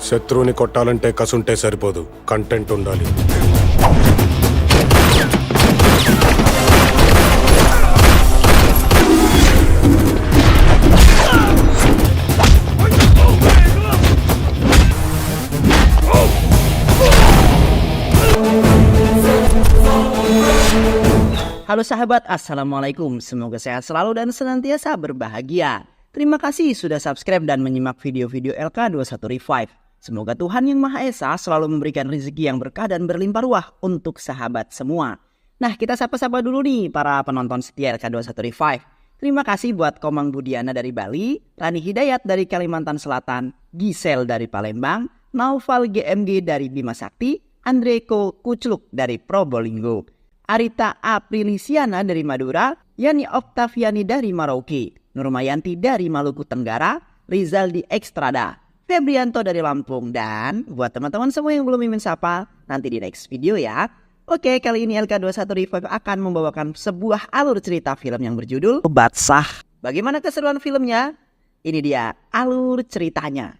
శత్రువుని కొట్టాలంటే కసుంటే సరిపోదు, కంటెంట్ ఉండాలి. Halo sahabat, assalamualaikum. Semoga sehat selalu dan senantiasa berbahagia. Terima kasih sudah subscribe dan menyimak video-video LK21 Revive. Semoga Tuhan Yang Maha Esa selalu memberikan rezeki yang berkah dan berlimpah ruah untuk sahabat semua. Nah, kita sapa-sapa dulu nih para penonton setia LK21 Revive. Terima kasih buat Komang Budiana dari Bali, Rani Hidayat dari Kalimantan Selatan, Gisel dari Palembang, Naufal GMG dari Bima Sakti, Andreko Kucluk dari Probolinggo, Arita Aprilisiana dari Madura, Yani Oktaviani dari Merauke, Nurmayanti dari Maluku Tenggara, Rizaldi Ekstrada, Febrianto dari Lampung, dan buat teman-teman semua yang belum mimin sapa, nanti di next video ya. Oke, kali ini LK21 Revive akan membawakan sebuah alur cerita film yang berjudul Badsah. Bagaimana keseruan filmnya? Ini dia alur ceritanya.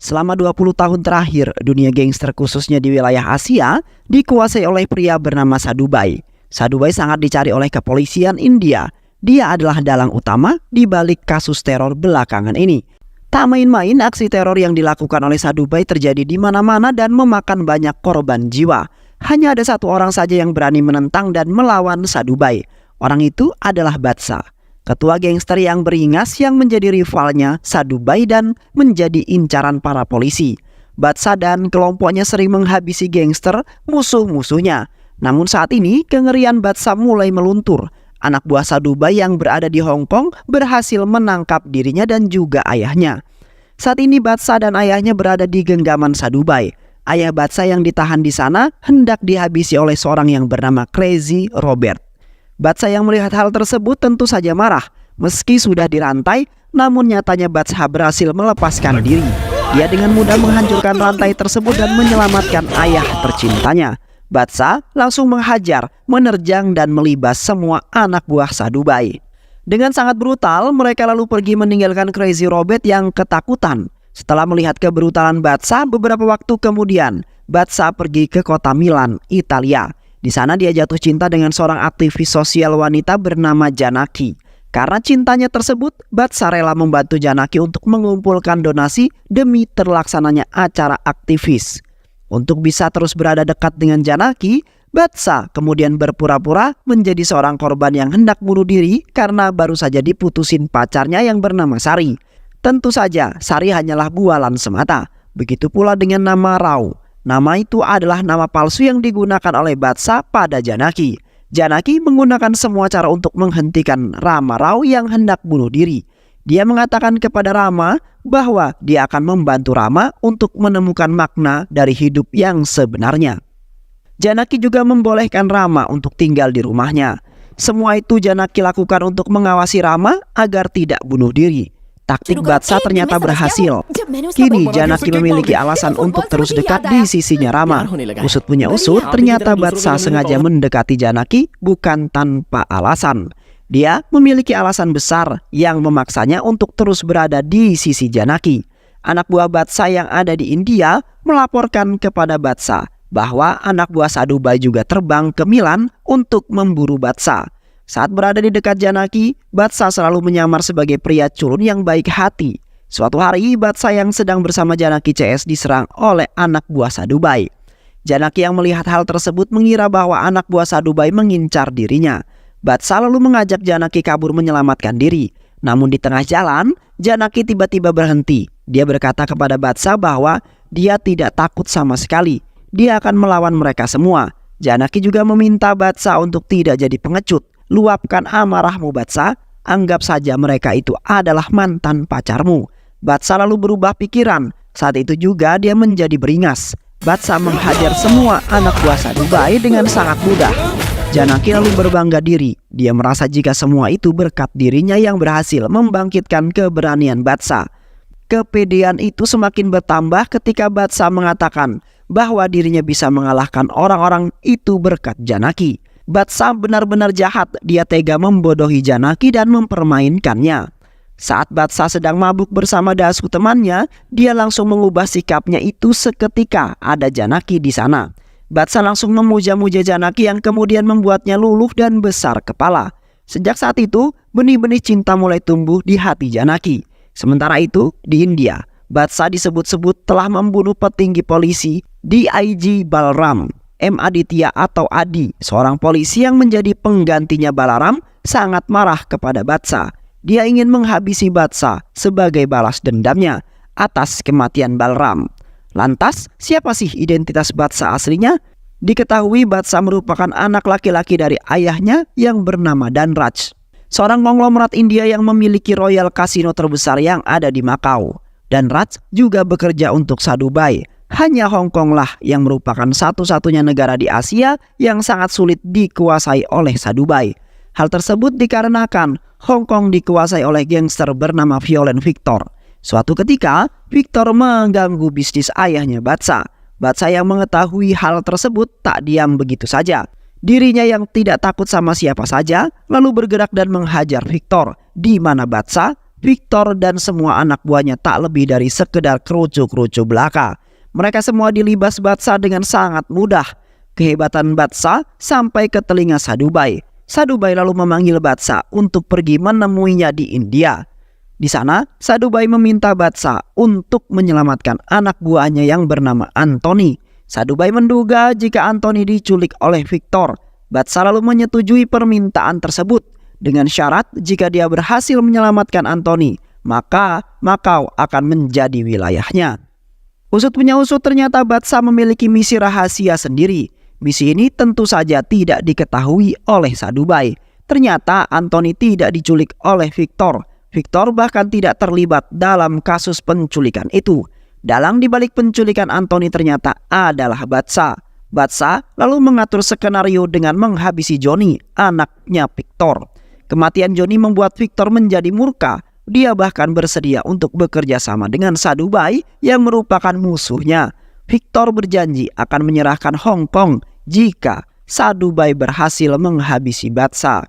Selama 20 tahun terakhir, dunia gangster khususnya di wilayah Asia dikuasai oleh pria bernama Sadubai. Sadubai sangat dicari oleh kepolisian India. Dia adalah dalang utama di balik kasus teror belakangan ini. Tak main-main, aksi teror yang dilakukan oleh Sadubai terjadi di mana-mana dan memakan banyak korban jiwa. Hanya ada satu orang saja yang berani menentang dan melawan Sadubai. Orang itu adalah Badsah, ketua gangster yang beringas yang menjadi rivalnya Sadubai dan menjadi incaran para polisi. Badsah dan kelompoknya sering menghabisi gangster musuh-musuhnya. Namun saat ini kengerian Badsah mulai meluntur. Anak buah Sadubai yang berada di Hong Kong berhasil menangkap dirinya dan juga ayahnya. Saat ini Badsah dan ayahnya berada di genggaman Sadubai. Ayah Badsah yang ditahan di sana hendak dihabisi oleh seorang yang bernama Crazy Robert. Badsah yang melihat hal tersebut tentu saja marah. Meski sudah dirantai, namun nyatanya Badsah berhasil melepaskan diri. Dia dengan mudah menghancurkan rantai tersebut dan menyelamatkan ayah tercintanya. Badsah langsung menghajar, menerjang dan melibas semua anak buah Sadubai. Dengan sangat brutal, mereka lalu pergi meninggalkan Crazy Robert yang ketakutan. Setelah melihat kebrutalan Badsah, beberapa waktu kemudian, Badsah pergi ke kota Milan, Italia. Di sana dia jatuh cinta dengan seorang aktivis sosial wanita bernama Janaki. Karena cintanya tersebut, Badsah rela membantu Janaki untuk mengumpulkan donasi demi terlaksananya acara aktivis. Untuk bisa terus berada dekat dengan Janaki, Badsah kemudian berpura-pura menjadi seorang korban yang hendak bunuh diri karena baru saja diputusin pacarnya yang bernama Sari. Tentu saja, Sari hanyalah bualan semata. Begitu pula dengan nama Rao. Nama itu adalah nama palsu yang digunakan oleh Badsah pada Janaki. Janaki menggunakan semua cara untuk menghentikan Rama Rao yang hendak bunuh diri. Dia mengatakan kepada Rama bahwa dia akan membantu Rama untuk menemukan makna dari hidup yang sebenarnya. Janaki juga membolehkan Rama untuk tinggal di rumahnya. Semua itu Janaki lakukan untuk mengawasi Rama agar tidak bunuh diri. Taktik Badsah ternyata berhasil. Kini Janaki memiliki alasan untuk terus dekat di sisinya Rama. Usut punya usut, ternyata Badsah sengaja mendekati Janaki bukan tanpa alasan. Dia memiliki alasan besar yang memaksanya untuk terus berada di sisi Janaki. Anak buah Badsah yang ada di India melaporkan kepada Badsah bahwa anak buah Sadubai juga terbang ke Milan untuk memburu Badsah. Saat berada di dekat Janaki, Badsah selalu menyamar sebagai pria culun yang baik hati. Suatu hari, Badsah yang sedang bersama Janaki CS diserang oleh anak buah Sadubai. Janaki yang melihat hal tersebut mengira bahwa anak buah Sadubai mengincar dirinya. Badsah lalu mengajak Janaki kabur menyelamatkan diri. Namun di tengah jalan, Janaki tiba-tiba berhenti. Dia berkata kepada Badsah bahwa dia tidak takut sama sekali. Dia akan melawan mereka semua. Janaki juga meminta Badsah untuk tidak jadi pengecut. Luapkan amarahmu Badsah, anggap saja mereka itu adalah mantan pacarmu. Badsah lalu berubah pikiran. Saat itu juga dia menjadi beringas. Badsah menghajar semua anak buah Sadubai dengan sangat mudah. Janaki lalu berbangga diri. Dia merasa jika semua itu berkat dirinya yang berhasil membangkitkan keberanian Badsah. Kepedean itu semakin bertambah ketika Badsah mengatakan bahwa dirinya bisa mengalahkan orang-orang itu berkat Janaki. Batsa benar-benar jahat, dia tega membodohi Janaki dan mempermainkannya. Saat Batsa sedang mabuk bersama Dasu temannya, dia langsung mengubah sikapnya itu seketika ada Janaki di sana. Batsa langsung memuja-muja Janaki yang kemudian membuatnya luluh dan besar kepala. Sejak saat itu, benih-benih cinta mulai tumbuh di hati Janaki. Sementara itu, di India, Batsa disebut-sebut telah membunuh petinggi polisi DIG Balram M. Aditya atau Adi, seorang polisi yang menjadi penggantinya Balaram, sangat marah kepada Batsa. Dia ingin menghabisi Batsa sebagai balas dendamnya atas kematian Balram. Lantas, siapa sih identitas Batsa aslinya? Diketahui Batsa merupakan anak laki-laki dari ayahnya yang bernama Dhanraj, seorang konglomerat India yang memiliki royal kasino terbesar yang ada di Macau. Dhanraj juga bekerja untuk Sadhubai. Hanya Hong Kong lah yang merupakan satu-satunya negara di Asia yang sangat sulit dikuasai oleh Sadhubai. Hal tersebut dikarenakan Hong Kong dikuasai oleh gangster bernama Violent Victor. Suatu ketika, Victor mengganggu bisnis ayahnya Batsa. Batsa yang mengetahui hal tersebut tak diam begitu saja. Dirinya yang tidak takut sama siapa saja, lalu bergerak dan menghajar Victor. Di mana Batsa, Victor dan semua anak buahnya tak lebih dari sekedar kerucu-kerucu belaka. Mereka semua dilibas Batsa dengan sangat mudah. Kehebatan Batsa sampai ke telinga Sadhubai. Sadhubai lalu memanggil Batsa untuk pergi menemuinya di India. Di sana, Sadhubai meminta Batsa untuk menyelamatkan anak buahnya yang bernama Anthony. Sadhubai menduga jika Anthony diculik oleh Victor. Batsa lalu menyetujui permintaan tersebut dengan syarat jika dia berhasil menyelamatkan Anthony, maka Macau akan menjadi wilayahnya. Usut punya usut, ternyata Batsa memiliki misi rahasia sendiri. Misi ini tentu saja tidak diketahui oleh Sadhubai. Ternyata Anthony tidak diculik oleh Victor. Victor bahkan tidak terlibat dalam kasus penculikan itu. Dalang dibalik penculikan Anthony ternyata adalah Batsa. Batsa lalu mengatur skenario dengan menghabisi Johnny, anaknya Victor. Kematian Johnny membuat Victor menjadi murka. Dia bahkan bersedia untuk bekerja sama dengan Sadhubai yang merupakan musuhnya. Victor berjanji akan menyerahkan Hong Kong jika Sadhubai berhasil menghabisi Batsa.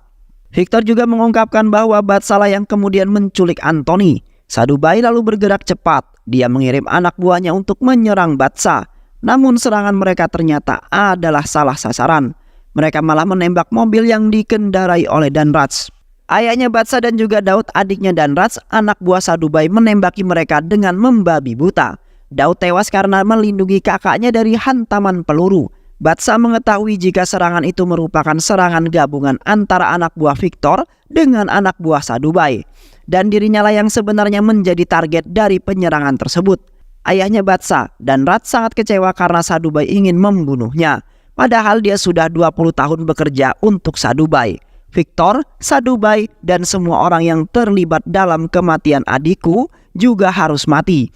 Victor juga mengungkapkan bahwa Batsa lah yang kemudian menculik Anthony. Sadhubai lalu bergerak cepat. Dia mengirim anak buahnya untuk menyerang Batsa. Namun serangan mereka ternyata adalah salah sasaran. Mereka malah menembak mobil yang dikendarai oleh Dhanraj. Ayahnya Batsa dan juga Daud, adiknya Dhanraj, anak buah Sadhubai, menembaki mereka dengan membabi buta. Daud tewas karena melindungi kakaknya dari hantaman peluru. Batsa mengetahui jika serangan itu merupakan serangan gabungan antara anak buah Victor dengan anak buah Sadhubai. Dan dirinya lah yang sebenarnya menjadi target dari penyerangan tersebut. Ayahnya Batsa, Dhanraj, sangat kecewa karena Sadhubai ingin membunuhnya. Padahal dia sudah 20 tahun bekerja untuk Sadhubai. Victor, Sadhubai, dan semua orang yang terlibat dalam kematian adikku juga harus mati,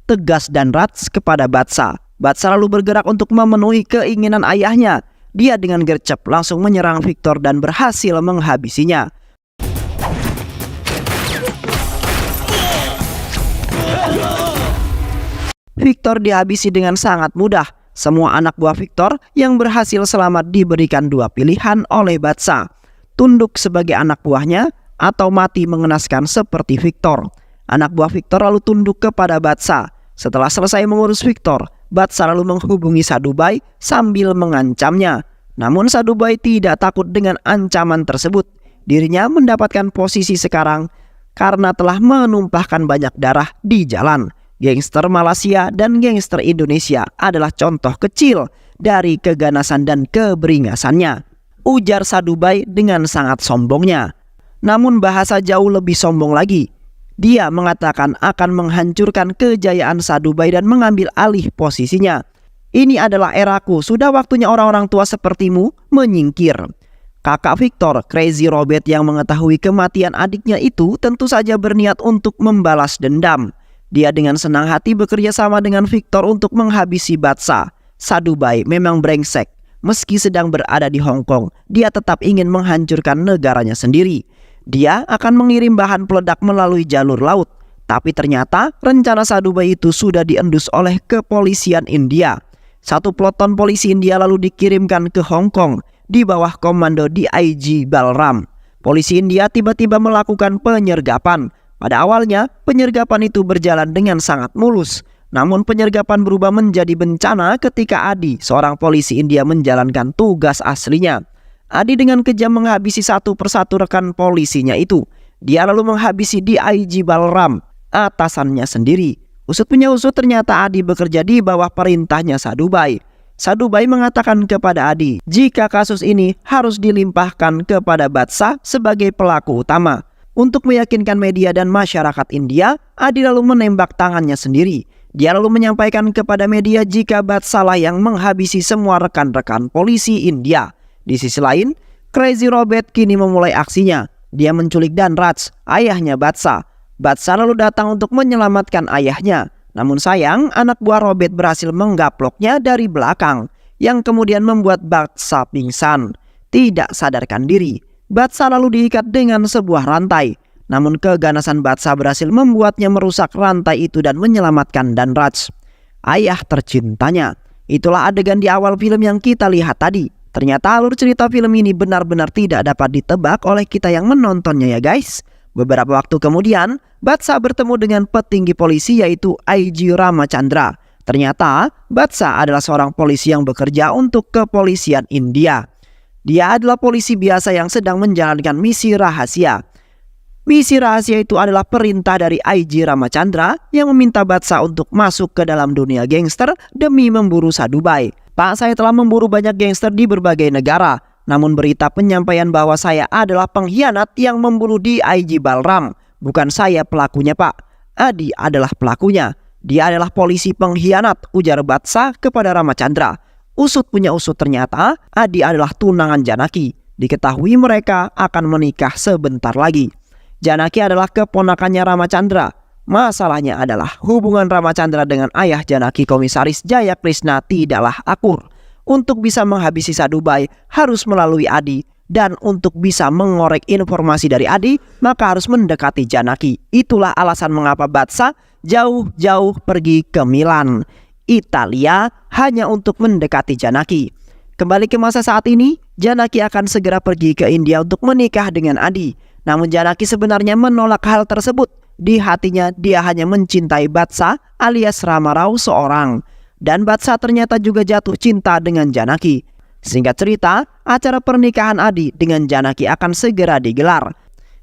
tegas Dhanraj kepada Batsa. Batsa lalu bergerak untuk memenuhi keinginan ayahnya. Dia dengan gercep langsung menyerang Victor dan berhasil menghabisinya. Victor dihabisi dengan sangat mudah. Semua anak buah Victor yang berhasil selamat diberikan dua pilihan oleh Batsa: tunduk sebagai anak buahnya atau mati mengenaskan seperti Victor. Anak buah Victor lalu tunduk kepada Batsa. Setelah selesai mengurus Victor, Batsa lalu menghubungi Sadhubai sambil mengancamnya. Namun Sadhubai tidak takut dengan ancaman tersebut. Dirinya mendapatkan posisi sekarang karena telah menumpahkan banyak darah di jalan. Gangster Malaysia dan gangster Indonesia adalah contoh kecil dari keganasan dan keberingasannya, ujar Sadhubai dengan sangat sombongnya. Namun bahasa jauh lebih sombong lagi. Dia mengatakan akan menghancurkan kejayaan Sadhubai dan mengambil alih posisinya. Ini adalah eraku, sudah waktunya orang-orang tua sepertimu menyingkir. Kakak Victor, Crazy Robert, yang mengetahui kematian adiknya itu tentu saja berniat untuk membalas dendam. Dia dengan senang hati bekerja sama dengan Victor untuk menghabisi Batsa. Sadhubai memang brengsek. Meski sedang berada di Hong Kong, dia tetap ingin menghancurkan negaranya sendiri. Dia akan mengirim bahan peledak melalui jalur laut. Tapi ternyata rencana Sadhubai itu sudah diendus oleh kepolisian India. Satu peloton polisi India lalu dikirimkan ke Hong Kong di bawah komando DIG Balram. Polisi India tiba-tiba melakukan penyergapan. Pada awalnya, penyergapan itu berjalan dengan sangat mulus. Namun penyergapan berubah menjadi bencana ketika Adi, seorang polisi India, menjalankan tugas aslinya. Adi dengan kejam menghabisi satu persatu rekan polisinya itu. Dia lalu menghabisi DIG Balram, atasannya sendiri. Usut punya usut, ternyata Adi bekerja di bawah perintahnya Sadhubai. Sadhubai mengatakan kepada Adi jika kasus ini harus dilimpahkan kepada Badshah sebagai pelaku utama. Untuk meyakinkan media dan masyarakat India, Adi lalu menembak tangannya sendiri. Dia lalu menyampaikan kepada media jika Badshah lah yang menghabisi semua rekan-rekan polisi India. Di sisi lain, Crazy Robert kini memulai aksinya. Dia menculik Dhanraj, ayahnya Badshah. Badshah lalu datang untuk menyelamatkan ayahnya. Namun sayang, anak buah Robert berhasil menggaploknya dari belakang, yang kemudian membuat Badshah pingsan. Tidak sadarkan diri, Badshah lalu diikat dengan sebuah rantai. Namun keganasan Badshah berhasil membuatnya merusak rantai itu dan menyelamatkan Dhanraj, ayah tercintanya. Itulah adegan di awal film yang kita lihat tadi. Ternyata alur cerita film ini benar-benar tidak dapat ditebak oleh kita yang menontonnya ya guys. Beberapa waktu kemudian, Badshah bertemu dengan petinggi polisi yaitu IG Ramachandra. Ternyata Badshah adalah seorang polisi yang bekerja untuk kepolisian India. Dia adalah polisi biasa yang sedang menjalankan misi rahasia. Misi rahasia itu adalah perintah dari IG Ramachandra yang meminta Badshah untuk masuk ke dalam dunia gangster demi memburu Sadhubai. Pak, saya telah memburu banyak gangster di berbagai negara. Namun berita penyampaian bahwa saya adalah pengkhianat yang membunuh DIG Balram. Bukan saya pelakunya, Pak. Adi adalah pelakunya. Dia adalah polisi pengkhianat, ujar Badshah kepada Ramachandra. Usut punya usut, ternyata Adi adalah tunangan Janaki. Diketahui mereka akan menikah sebentar lagi. Janaki adalah keponakannya Ramachandra. Masalahnya adalah hubungan Ramachandra dengan ayah Janaki, Komisaris Jaya Krishna, tidaklah akur. Untuk bisa menghabisi Sadhubai harus melalui Adi, dan untuk bisa mengorek informasi dari Adi maka harus mendekati Janaki. Itulah alasan mengapa Badshah jauh-jauh pergi ke Milan, Italia, hanya untuk mendekati Janaki. Kembali ke masa saat ini, Janaki akan segera pergi ke India untuk menikah dengan Adi. Namun Janaki sebenarnya menolak hal tersebut. Di hatinya dia hanya mencintai Badshah alias Rama Rao seorang. Dan Badshah ternyata juga jatuh cinta dengan Janaki. Singkat cerita, acara pernikahan Adi dengan Janaki akan segera digelar.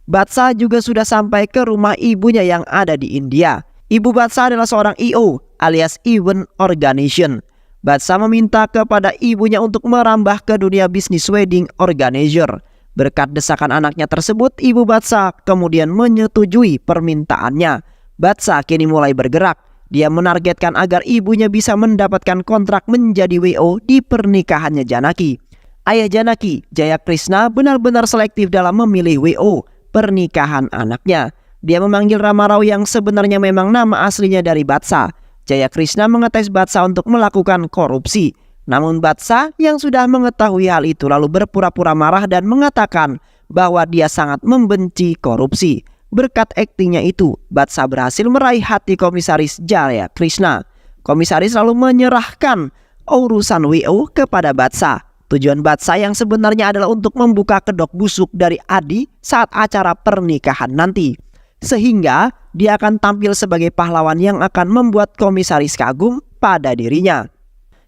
Badshah juga sudah sampai ke rumah ibunya yang ada di India. Ibu Badshah adalah seorang EO alias Event Organization. Badshah meminta kepada ibunya untuk merambah ke dunia bisnis wedding organizer. Berkat desakan anaknya tersebut, ibu Badshah kemudian menyetujui permintaannya. Badshah kini mulai bergerak. Dia menargetkan agar ibunya bisa mendapatkan kontrak menjadi WO di pernikahannya Janaki. Ayah Janaki, Jaya Krishna, benar-benar selektif dalam memilih WO pernikahan anaknya. Dia memanggil Rama Rao yang sebenarnya memang nama aslinya dari Badshah. Jaya Krishna mengetes Badshah untuk melakukan korupsi. Namun Badshah yang sudah mengetahui hal itu lalu berpura-pura marah dan mengatakan bahwa dia sangat membenci korupsi. Berkat aktingnya itu, Badshah berhasil meraih hati Komisaris Jaya Krishna. Komisaris lalu menyerahkan urusan WO kepada Badshah. Tujuan Badshah yang sebenarnya adalah untuk membuka kedok busuk dari Adi saat acara pernikahan nanti. Sehingga dia akan tampil sebagai pahlawan yang akan membuat Komisaris kagum pada dirinya.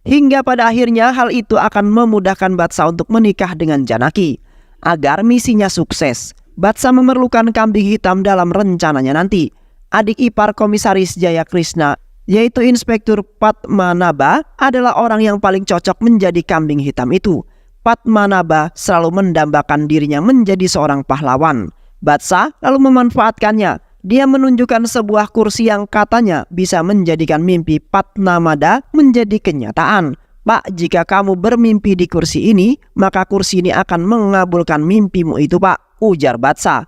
Hingga pada akhirnya hal itu akan memudahkan Badshah untuk menikah dengan Janaki. Agar misinya sukses, Badshah memerlukan kambing hitam dalam rencananya nanti. Adik ipar Komisaris Jaya Krishna, yaitu Inspektur Padmanabha, adalah orang yang paling cocok menjadi kambing hitam itu. Padmanabha selalu mendambakan dirinya menjadi seorang pahlawan. Badshah lalu memanfaatkannya. Dia menunjukkan sebuah kursi yang katanya bisa menjadikan mimpi Padmanabha menjadi kenyataan. Pak, jika kamu bermimpi di kursi ini, maka kursi ini akan mengabulkan mimpimu itu, Pak, ujar Badshah.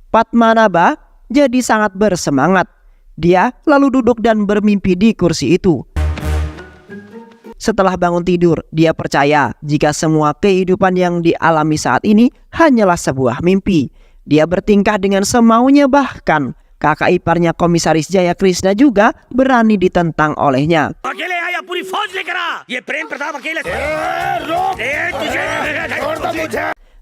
Padmanabha jadi sangat bersemangat. Dia lalu duduk dan bermimpi di kursi itu. Setelah bangun tidur, dia percaya jika semua kehidupan yang dialami saat ini hanyalah sebuah mimpi. Dia bertingkah dengan semaunya, bahkan Kakak iparnya Komisaris Jaya Krishna juga berani ditentang olehnya. अकेले आया पूरी फौज लेकर आ ये प्रेम प्रताप अकेले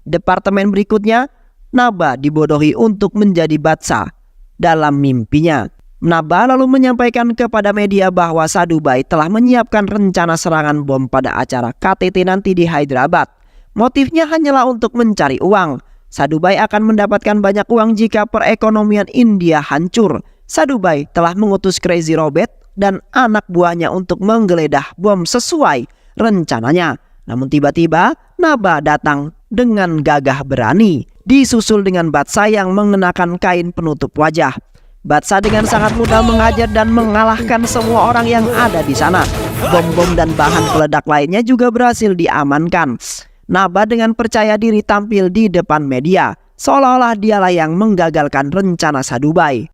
Departemen berikutnya, Naba dibodohi untuk menjadi Batsa dalam mimpinya. Naba lalu menyampaikan kepada media bahwa Sadhubai telah menyiapkan rencana serangan bom pada acara KTT nanti di Hyderabad. Motifnya hanyalah untuk mencari uang. Sadhubai akan mendapatkan banyak uang jika perekonomian India hancur. Sadhubai telah mengutus Crazy Robert dan anak buahnya untuk menggeledah bom sesuai rencananya. Namun tiba-tiba Naba datang dengan gagah berani, disusul dengan Batsa yang mengenakan kain penutup wajah. Batsa dengan sangat mudah mengajar dan mengalahkan semua orang yang ada di sana. Bom-bom dan bahan peledak lainnya juga berhasil diamankan. Naba dengan percaya diri tampil di depan media, seolah-olah dialah yang menggagalkan rencana Sadhubai.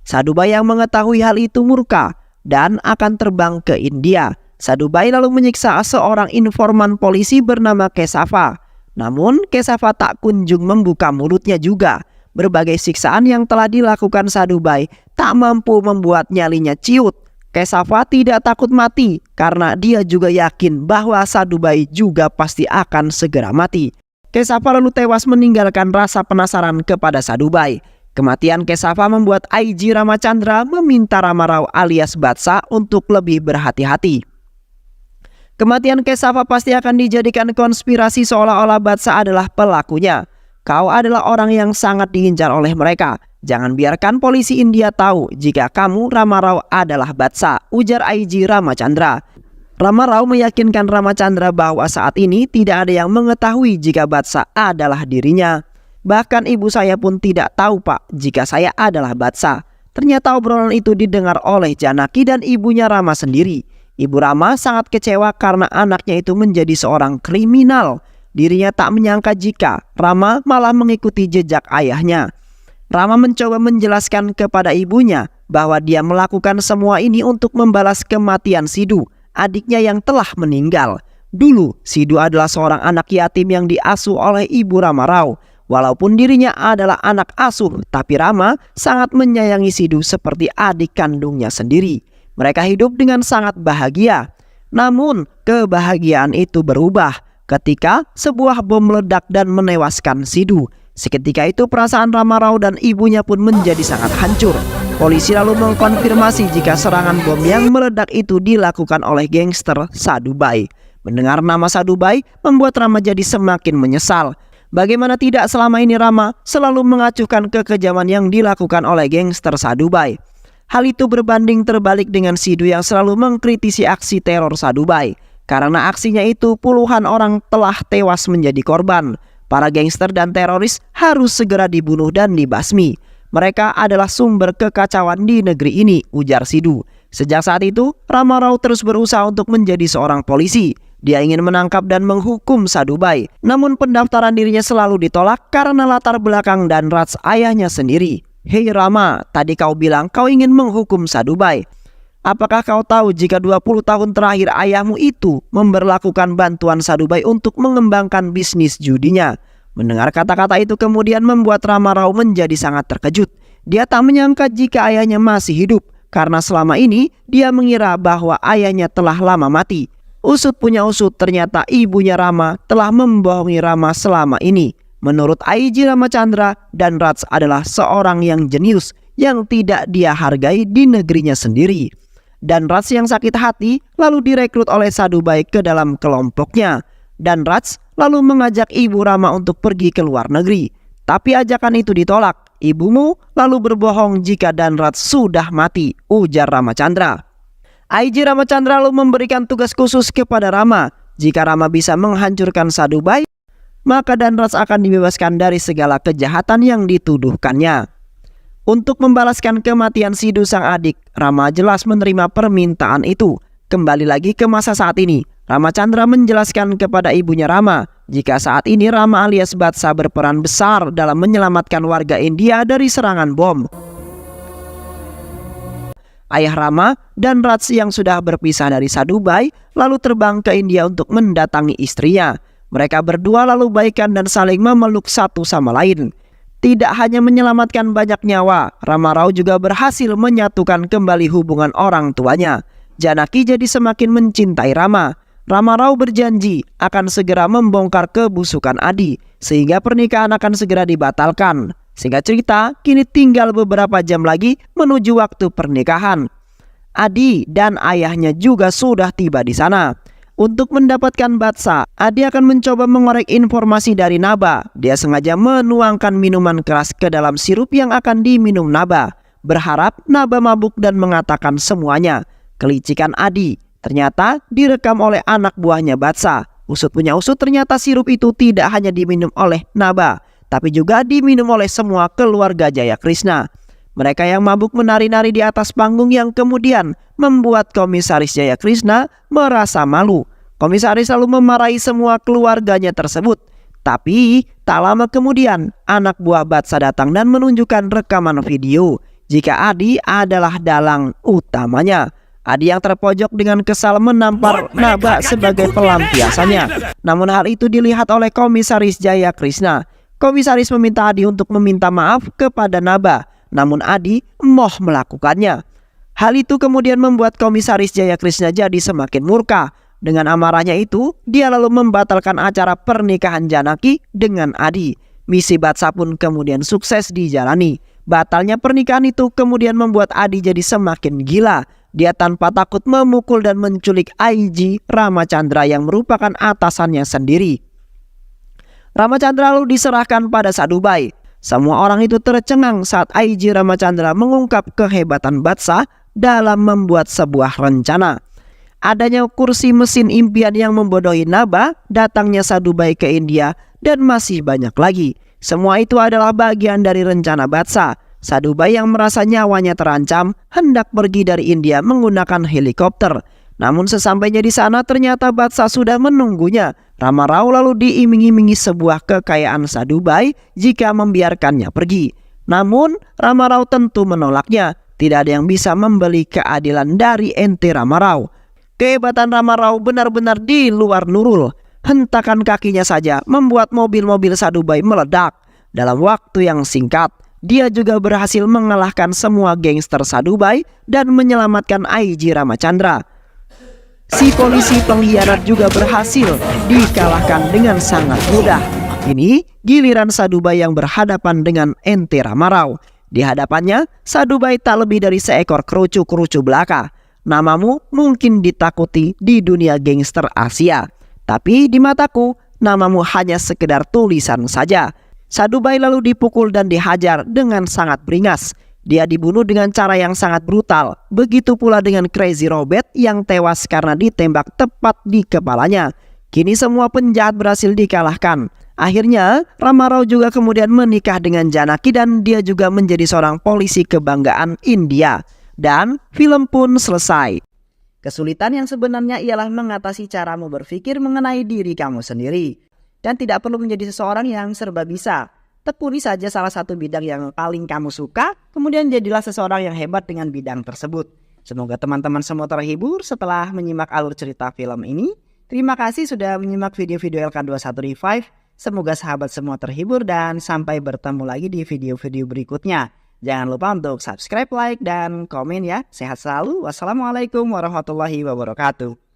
Sadhubai yang mengetahui hal itu murka dan akan terbang ke India. Sadhubai lalu menyiksa seorang informan polisi bernama Kesava. Namun Kesava tak kunjung membuka mulutnya juga. Berbagai siksaan yang telah dilakukan Sadhubai tak mampu membuat nyalinya ciut. Kesava tidak takut mati karena dia juga yakin bahwa Sadhubai juga pasti akan segera mati. Kesava lalu tewas meninggalkan rasa penasaran kepada Sadhubai. Kematian Kesava membuat IG Ramachandra meminta Rama Rao alias Batsa untuk lebih berhati-hati. Kematian Kesava pasti akan dijadikan konspirasi seolah-olah Batsa adalah pelakunya. Kau adalah orang yang sangat diincar oleh mereka. Jangan biarkan polisi India tahu jika kamu Rama Rao adalah Batsa, ujar IG Ramachandra. Rama Rao meyakinkan Ramachandra bahwa saat ini tidak ada yang mengetahui jika Batsa adalah dirinya. Bahkan ibu saya pun tidak tahu pak jika saya adalah Batsa. Ternyata obrolan itu didengar oleh Janaki dan ibunya Rama sendiri. Ibu Rama sangat kecewa karena anaknya itu menjadi seorang kriminal. Dirinya tak menyangka jika Rama malah mengikuti jejak ayahnya. Rama mencoba menjelaskan kepada ibunya bahwa dia melakukan semua ini untuk membalas kematian Sidhu, adiknya yang telah meninggal. Dulu Sidhu adalah seorang anak yatim yang diasuh oleh ibu Rama Rao. Walaupun dirinya adalah anak asuh, tapi Rama sangat menyayangi Sidhu seperti adik kandungnya sendiri. Mereka hidup dengan sangat bahagia. Namun kebahagiaan itu berubah ketika sebuah bom meledak dan menewaskan Sidhu. Seketika itu perasaan Rama Rao dan ibunya pun menjadi sangat hancur. Polisi lalu mengkonfirmasi jika serangan bom yang meledak itu dilakukan oleh gangster Sadhubai. Mendengar nama Sadhubai membuat Rama jadi semakin menyesal. Bagaimana tidak selama ini Rama selalu mengacuhkan kekejaman yang dilakukan oleh gangster Sadhubai. Hal itu berbanding terbalik dengan Sidhu yang selalu mengkritisi aksi teror Sadhubai. Karena aksinya itu puluhan orang telah tewas menjadi korban. Para gangster dan teroris harus segera dibunuh dan dibasmi. Mereka adalah sumber kekacauan di negeri ini, ujar Sidhu. Sejak saat itu, Rama Rao terus berusaha untuk menjadi seorang polisi. Dia ingin menangkap dan menghukum Sadhubai. Namun pendaftaran dirinya selalu ditolak karena latar belakang dan rats ayahnya sendiri. Hei Rama, tadi kau bilang kau ingin menghukum Sadhubai. Apakah kau tahu jika 20 tahun terakhir ayahmu itu memberlakukan bantuan Sadhubai untuk mengembangkan bisnis judinya? Mendengar kata-kata itu kemudian membuat Rama Rao menjadi sangat terkejut. Dia tak menyangka jika ayahnya masih hidup, karena selama ini dia mengira bahwa ayahnya telah lama mati. Usut punya usut, ternyata ibunya Rama telah membohongi Rama selama ini. Menurut IG Ramachandra, dan Rats adalah seorang yang jenius yang tidak dia hargai di negerinya sendiri. Dan Rats yang sakit hati lalu direkrut oleh Sadhubai ke dalam kelompoknya. Dan Rats lalu mengajak ibu Rama untuk pergi ke luar negeri. Tapi ajakan itu ditolak. Ibumu lalu berbohong jika Dan Rats sudah mati, ujar Ramachandra. IG Ramachandra lalu memberikan tugas khusus kepada Rama. Jika Rama bisa menghancurkan Sadhubai, maka Dan Rats akan dibebaskan dari segala kejahatan yang dituduhkannya. Untuk membalaskan kematian Sidhu sang adik, Rama jelas menerima permintaan itu. Kembali lagi ke masa saat ini, Ramachandra menjelaskan kepada ibunya Rama jika saat ini Rama alias Batsa berperan besar dalam menyelamatkan warga India dari serangan bom. Ayah Rama dan Rats yang sudah berpisah dari Sadhubai lalu terbang ke India untuk mendatangi istrinya. Mereka berdua lalu baikan dan saling memeluk satu sama lain. Tidak hanya menyelamatkan banyak nyawa, Rama Rao juga berhasil menyatukan kembali hubungan orang tuanya. Janaki jadi semakin mencintai Rama. Rama Rao berjanji akan segera membongkar kebusukan Adi, sehingga pernikahan akan segera dibatalkan. Singkat cerita, kini tinggal beberapa jam lagi menuju waktu pernikahan. Adi dan ayahnya juga sudah tiba di sana. Untuk mendapatkan Batsa, Adi akan mencoba mengorek informasi dari Naba. Dia sengaja menuangkan minuman keras ke dalam sirup yang akan diminum Naba, berharap Naba mabuk dan mengatakan semuanya. Kelicikan Adi ternyata direkam oleh anak buahnya Batsa. Usut punya usut, ternyata sirup itu tidak hanya diminum oleh Naba, tapi juga diminum oleh semua keluarga Jaya Krishna. Mereka yang mabuk menari-nari di atas panggung yang kemudian membuat Komisaris Jaya Krishna merasa malu. Komisaris lalu memarahi semua keluarganya tersebut. Tapi tak lama kemudian anak buah Batsa datang dan menunjukkan rekaman video jika Adi adalah dalang utamanya. Adi yang terpojok dengan kesal menampar Naba sebagai pelampiasannya. Namun hal itu dilihat oleh Komisaris Jaya Krishna. Komisaris meminta Adi untuk meminta maaf kepada Naba, namun Adi emoh melakukannya. Hal itu kemudian membuat Komisaris Jaya Krishna jadi semakin murka. Dengan amarahnya itu, dia lalu membatalkan acara pernikahan Janaki dengan Adi. Misi Batsa pun kemudian sukses dijalani. Batalnya pernikahan itu kemudian membuat Adi jadi semakin gila. Dia tanpa takut memukul dan menculik IG Ramachandra yang merupakan atasannya sendiri. Ramachandra lalu diserahkan pada Sadubai. Semua orang itu tercengang saat IG Ramachandra mengungkap kehebatan Batsa dalam membuat sebuah rencana. Adanya kursi mesin impian yang membodohi Naba, datangnya Sadubai ke India, dan masih banyak lagi. Semua itu adalah bagian dari rencana Batsa. Sadubai yang merasa nyawanya terancam hendak pergi dari India menggunakan helikopter. Namun sesampainya di sana ternyata Batsa sudah menunggunya. Rama Rao lalu diiming-imingi sebuah kekayaan Sadubai jika membiarkannya pergi. Namun Rama Rao tentu menolaknya. Tidak ada yang bisa membeli keadilan dari ente Rama Rao. Kehebatan Rama Rao benar-benar di luar nurul. Hentakan kakinya saja membuat mobil-mobil Sadubai meledak. Dalam waktu yang singkat, dia juga berhasil mengalahkan semua gangster Sadubai dan menyelamatkan IG Ramachandra. Si polisi pengkhianat juga berhasil dikalahkan dengan sangat mudah. Ini giliran Sadubai yang berhadapan dengan ente Rama Rao. Di hadapannya, Sadubai tak lebih dari seekor kerucu-kerucu belaka. Namamu mungkin ditakuti di dunia gangster Asia, tapi di mataku namamu hanya sekedar tulisan saja. Sadubai lalu dipukul dan dihajar dengan sangat beringas. Dia dibunuh dengan cara yang sangat brutal. Begitu pula dengan Crazy Robert yang tewas karena ditembak tepat di kepalanya. Kini semua penjahat berhasil dikalahkan. Akhirnya Rama Rao juga kemudian menikah dengan Janaki dan dia juga menjadi seorang polisi kebanggaan India. Dan film pun selesai. Kesulitan yang sebenarnya ialah mengatasi caramu berpikir mengenai diri kamu sendiri. Dan tidak perlu menjadi seseorang yang serba bisa. Tekuni saja salah satu bidang yang paling kamu suka, kemudian jadilah seseorang yang hebat dengan bidang tersebut. Semoga teman-teman semua terhibur setelah menyimak alur cerita film ini. Terima kasih sudah menyimak video-video LK21 Revive. Semoga sahabat semua terhibur dan sampai bertemu lagi di video-video berikutnya. Jangan lupa untuk subscribe, like, dan komen ya. Sehat selalu. Wassalamualaikum warahmatullahi wabarakatuh.